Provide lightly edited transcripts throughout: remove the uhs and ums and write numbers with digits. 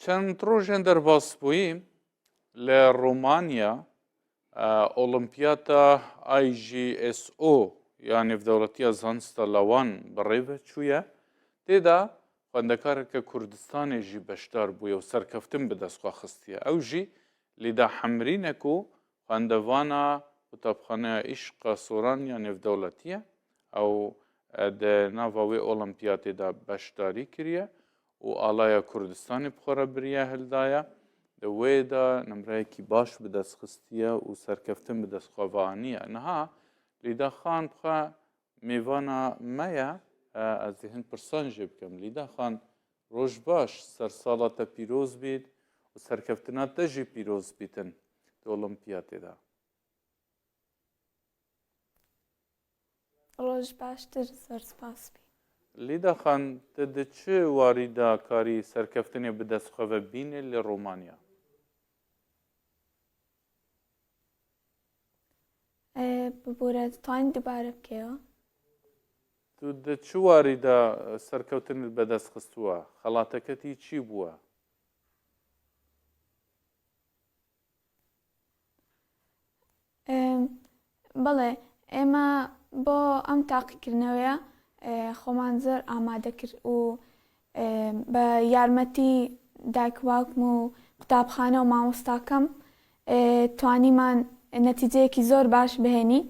چەند ڕۆژێن دەرباس بووی لە ڕۆمانیا ئۆلمپیاتە IGSO یا نێودەوڵەتیە زانستە لەوان بەڕێوە چوویە تێدا خوێندەکارێکە کوردستانێژی بەشدار بووە و سەرکەفتن بەدەستخوا خستیە ئەوژی لیدا حەمرینێک و خوێندەوانە قوتابخانەیە ئیشقە سۆران یا نێودەوڵەتیە ئەو ناڤاوێ ئۆلمپیاتێدا بەشداری کردە و ئالایە کوردستانی بخۆرە بریە هەلدایە دەوێدا نمرایەکی باش بەدەستخستیە و سەرکەفتن بەدەستخوابانیە نەها لیدا خان بخە میوانە مەیە ئەزی هەند پرسانژێ بکەم لیدا خان ڕۆژ باش سەرساڵاتە پیرۆز بیت و سەرکەفتنا تەژی پیرۆز بیتن ئۆلمپیاتێدا ڕۆژ باشتر زۆر سپاس بی لیدا خان دەچ واریدا کاری سەرکەفتنێ بەدەستخەوە بینێ لە ڕۆمانیا ببوورە توانین دووبارە بکەوە تو دەچ واریدا سەرکەوتنت بەدەست خستووە خەڵاتەکەتی چی بووە بەڵێ ئێمە بۆ ئەم تاقیکردنەوەیە خۆمان زۆر ئامادە کرد و بە یارمەتی دایکواوکم و قوتابخانە و مامۆستاکەم توانیمان نەتیجەیەکی زۆر باش بهێنی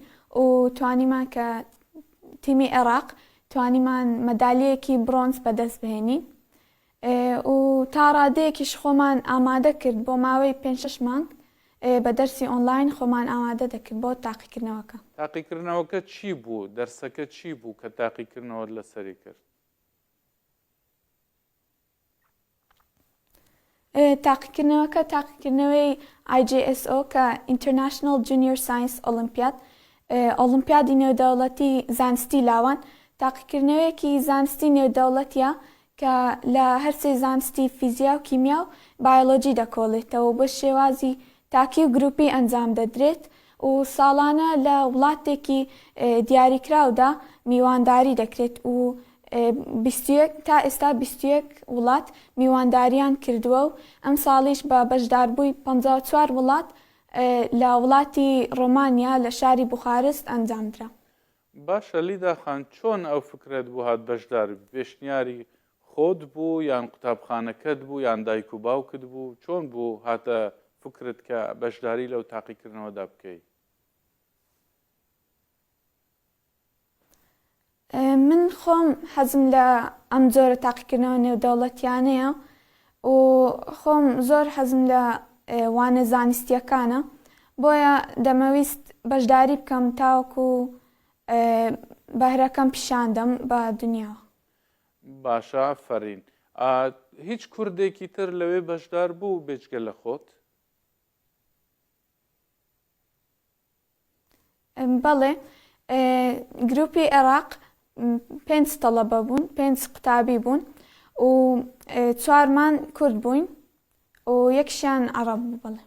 و توانیمان کە تیمی عێراق توانیمان مەدالیەکی برۆنز بەدەست بهێنی و تا ڕادەیەکیش خۆمان ئامادە کرد بۆ ماوەی 5-6 مانگ بە دەرسی ئۆنلاین خۆمان ئامادە دەکرد بۆ تاقیکردنەوەکە تاقیکردنەوەکە چی بوو دەرسەکە چی بوو کە تاقیکردنەوە لەسەری کرد تاقیکردنەوەکە تاقیکردنەوەی IGSO کە International Junior Science Olympiad ئۆلمپیادی نێودەوڵەتی زانستی لاوان تاقیکردنەوەیەکی زانستی نێودەوڵەتیە کە لە هەرسێ زانستی فیزیا و کیمیا و بایۆلۆجی دەکۆڵێتەوە بە شێوازی تاکی و گروپی ئەنجام دەدرێت و ساڵانە لە وڵاتێکی دیاریکراودا میوانداری دەکرێت و 21 تا ئێستا 21 وڵات میوانداریان کردووە و ئەم ساڵیش بە بەشداربووی 54 وڵات لە وڵاتی ڕۆمانیا لە شاری بوخارست ئەنجامدرا باشە لیدا خان چۆن ئەو فکرێت بوو هات بەشدار پێشنیاری خۆت بوو یان قوتابخانەکەت بوو یان دایک و باوکت بوو چۆن بوو هاتە فکرت کە بەشداری لەو تاقیکردنەوەدا بکەیت من خۆم حەزم لە ئەم جۆرە تاقیکردنەوە نێودەوڵەتیانەیە و خۆم زۆر حەزم لە وانە زانستیەکانە بۆیە دەمەویست بەشداری بکەم تاوەکو بەهرەکەم پیشاندەم بە دنیا باشە فەرین هیچ کوردێکی تر لەوێ بەشدار بوو بێجگە لە خۆت بەڵێ گروپی عێراق 5 تەڵەبە بوون 5 قوتابی بوون و 4مان کورد بووین و یەکشیان عەرەب بوو بەڵێ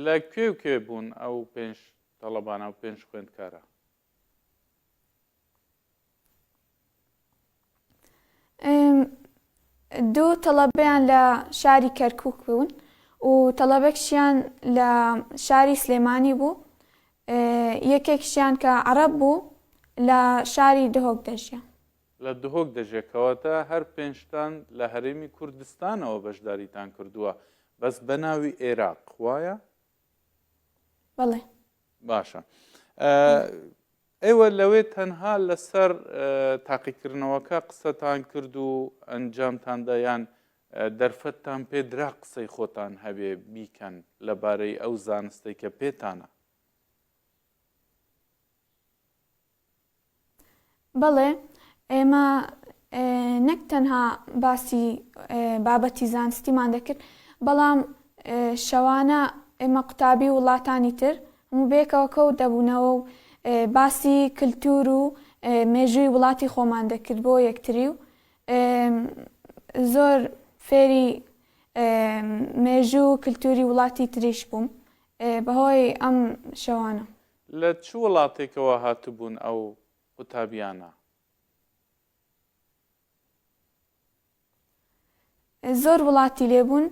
لە کوێ بوون ئەو 5 تەڵەبانە و 5 خوێندکارە 2 تەڵەبەیان لە شاری کەرکووک بوون و تەڵەبێکشیان لە شاری سلێمانی بوو یەکێکشیان کە عەرەب بوو لە شاری دهۆک دەژیا لە دهۆک دەژێکەوەتە هەر 5تان لە هەرێمی کوردستانەوە بەشداریتان کردووە بەس بە ناوی عێراق وایە بەڵێ باشە ئێوە لەوێ تەنها لەسەر تاقیکردنەوەکە قسەتان کرد و ئەنجامتاندا یان دەرفەتتان پێدرا قسەی خۆتان هەبێ بیکەن لەبارەی ئەو زانستەی کە پێتانە بەڵێ ئێمە نەک تەنها باسی بابەتی زانستیمان دەکرد بەڵام شەوانە ئێمە قوتابی وڵاتانی تر هەموو بێکەوە کەوت دەبوونەوە و باسی کللتور و مێژووی وڵاتی خۆمان دەکرد بۆ یەکتری و زۆر فێری مێژوو کللتوری وڵاتی تریش بووم بەهۆی ئەم شەوانە لە چ وڵاتێکەوە هاتبوون ئەو قوتابیانە زۆر وڵاتی لێبوون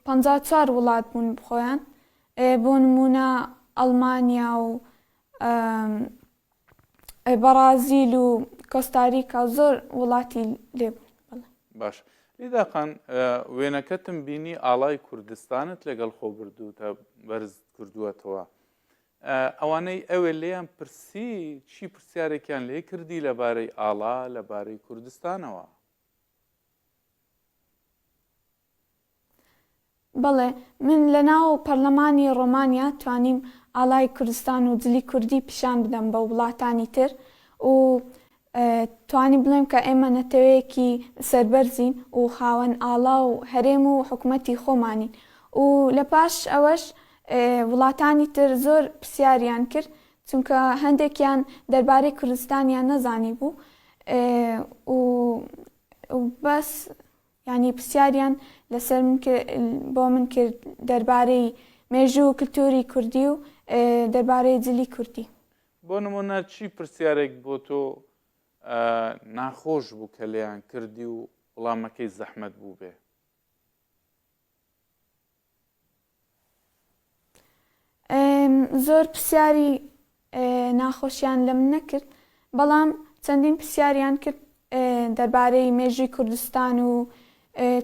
54 وڵات بوون بخۆیان بۆ نمونە ئەڵمانیا و بەرازیل و کۆستاریکا و زۆر وڵاتی لێبوون. باش لیداقان وێنەکەتم بینی ئاڵای کوردستانت لەگەڵ خۆ بردوو تا بەرز کردووەتەوە ئەوانەی ئەوێ لێیان پرسی چی پرسیارێکیان لێ کردی لەبارەی ئاڵا لەبارەی کوردستانەوە؟ بەڵێ من لە ناو پەرلەمانی ڕۆمانیا توانیم ئاڵای کوردستان و جلی کوردی پیشان بدەم بە وڵاتانی تر و توانی بڵێم کە ئێمە نەتەوەیەکی سەربەرزین و خاوەن ئاڵا و هەرێم و حکوومەتی خۆمانین و لە پاش ئەوەش وڵاتانی تر زۆر پرسیاریان کرد چونکە هەندێکیان دەربارەی کوردستانیان نەزانی بوو و بەس ینی پرسیاریان لەسەر بۆ من کرد دەربارەی مێژوو و کلتوری کوردی و دەربارەی جلی کوردی. بۆ نمونە چی پرسیارێک بۆ تۆ ناخۆش بوو کە لێیان کردی و وەڵامەکەی زەحمەت بوو بێ؟ زۆر پرسیاری ناخۆشیان لە من نەکرد بەڵام چەندین پرسیاریان کرد دەربارەی مێژووی کوردستان و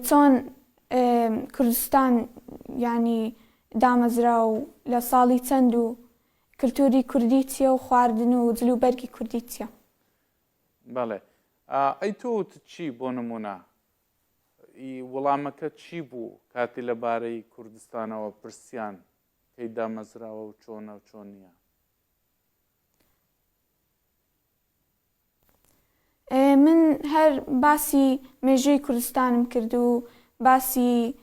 چۆن کوردستان ینی دامەزرا و لە ساڵی چەند و کلتوری کوردی چییە و خواردن و جلوبەرگی کوردی چییە. بەڵێ ئەی تۆ چی بۆ نمونە وەڵامەکە چی بوو کاتی لەبارەی کوردستانەوە پرسیان کەی دامەزراوە و چۆنە و چۆن نییە؟ من هەر باسی مێژووی کوردستانم کرد و باسی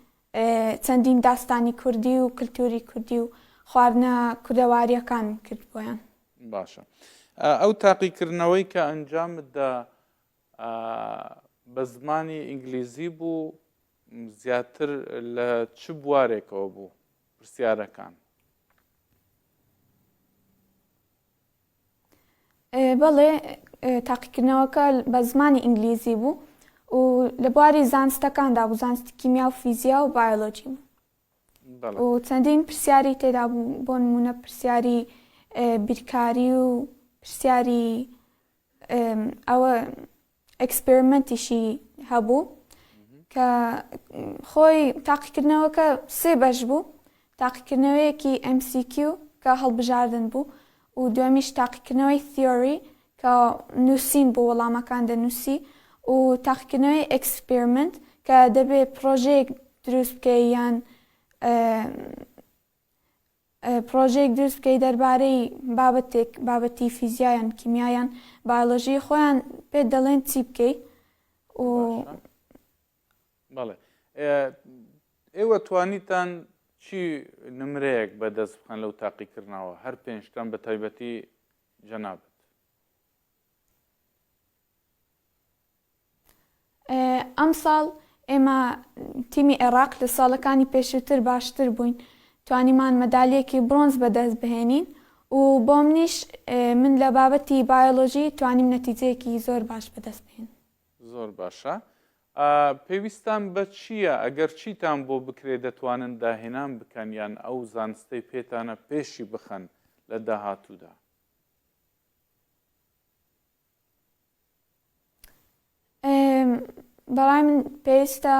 چەندین داستانی کوردی و کلتوری کوردی و خواردنە کوردەواریەکانم کرد بۆیان. باشە ئەو تاقیکردنەوەی کە ئەنجامتدا بە زمانی ئینگلیزی بوو زیاتر لە چ بوارێکەوە بوو پرسیارەکان؟ بەڵێ تاقیکردنەوەکە بە زمانی ئینگلیزی بوو و لە بواری زانستەکاندا بوو زانستی کیمیا و فیزیا و بایۆلۆجی بوو و چەندین پرسیاری تێدا بوو بۆ نمونە پرسیاری بیرکاری و پرسیاری ئەوە ئەکسپریمەنتیشی هەبوو کە خۆی تاقیکردنەوەکە سێ بەش بوو تاقیکردنەوەیەکی MCQ کە هەڵبژاردن بوو و دومیش تاقیکردنەوەی تیۆری کە نووسین بۆ وەڵامەکان دەنووسی و تاقیکردنەوەی ئەکسپریمنت کە دەبێت پرۆژەیەک دروست بکەی یان پرۆژێک دروست بکەی دەربارەی بابەتی فیزیایان کیمیایان بایۆلۆژی خۆیان پێ دەڵێن چی بکەی و بەڵێ ئێوە توانیتان چی نمرەیەک بەدەست بخەن لەو تاقیکردنەوە هەر پێنجتان بە تایبەتی جەنابەت؟ ئەم ساڵ ئێمە تیمی عێراق لە ساڵەکانی پێشووتر باشتر بووین توانیمان مەدالیەکی برۆنز بەدەست بهێنین و بۆ منیش من لە بابەتی بایۆلۆژی توانیم نەتیجەیەکی زۆر باش بەدەست بهێن. زۆر باشە. پێویستان بە چییە ئەگەر چیتان بۆ بکرێ دەتوانن داهێنان بکەن یان ئەو زانستەی پێتانە پێشی بخەن لە داهاتوودا؟ بەڵای من پێویستە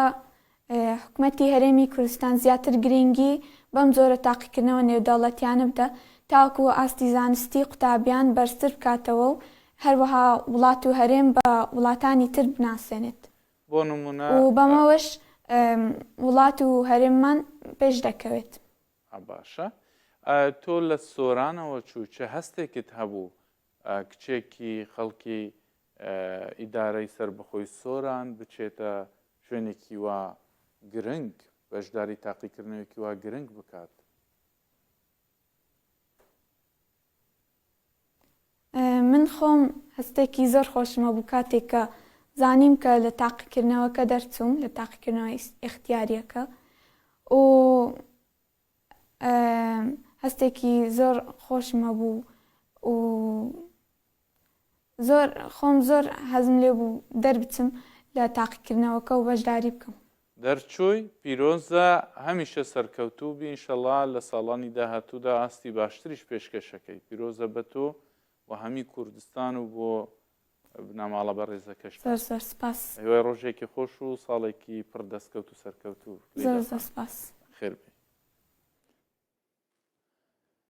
حکوومەتی هەرێمی کوردستان زیاتر گرنگی بەم جۆرە تاقیکردنەوە نێودەوڵەتیانە بدە تاکو ئاستی زانستی قوتابیان بەرزتر بکاتەوە و هەروەها وڵات و هەرێم بە وڵاتانی تر بناسێنێت بۆ نمونە و بەمەوەش وڵات و هەرێممان پێش دەکەوێت. باشە تۆ لە سۆرانەوە چوو چه هەستێکت هەبوو کچێکی خەڵکی ئیدارەی سربەخۆی سۆران بچێتە شوێنێکی وا گرنگ بەشداری تاقیکردنەوەکی وا گرنگ بکات؟ من خۆم هەستێکی زۆر خۆشمە بوو کاتێک کە زانیم کە لە تاقیکردنەوەکە دەرچووم لە تاقیکردنەوەی ئیختیاریەکە و هەستێکی زۆر خۆشمە بوو و زۆر حەزم لێ بوو دەربچم لە تاقیکردنەوەکە و بەشداری بکەم. دەرچووی پیرۆزە هەمیشە سەرکەوتوو بی ئینشەڵا لە ساڵانی داهاتوودا ئاستی باشتریش پێشکەشەکەی پیرۆزە بە تۆ و هەمی کوردستان و بۆ بناماڵە بە ڕێزەکەش زۆر سپاس هیوای ڕۆژێکی خۆش و ساڵێکی پڕ دەستکەوت و سەرکەوت و زۆر سپاس خێر بێ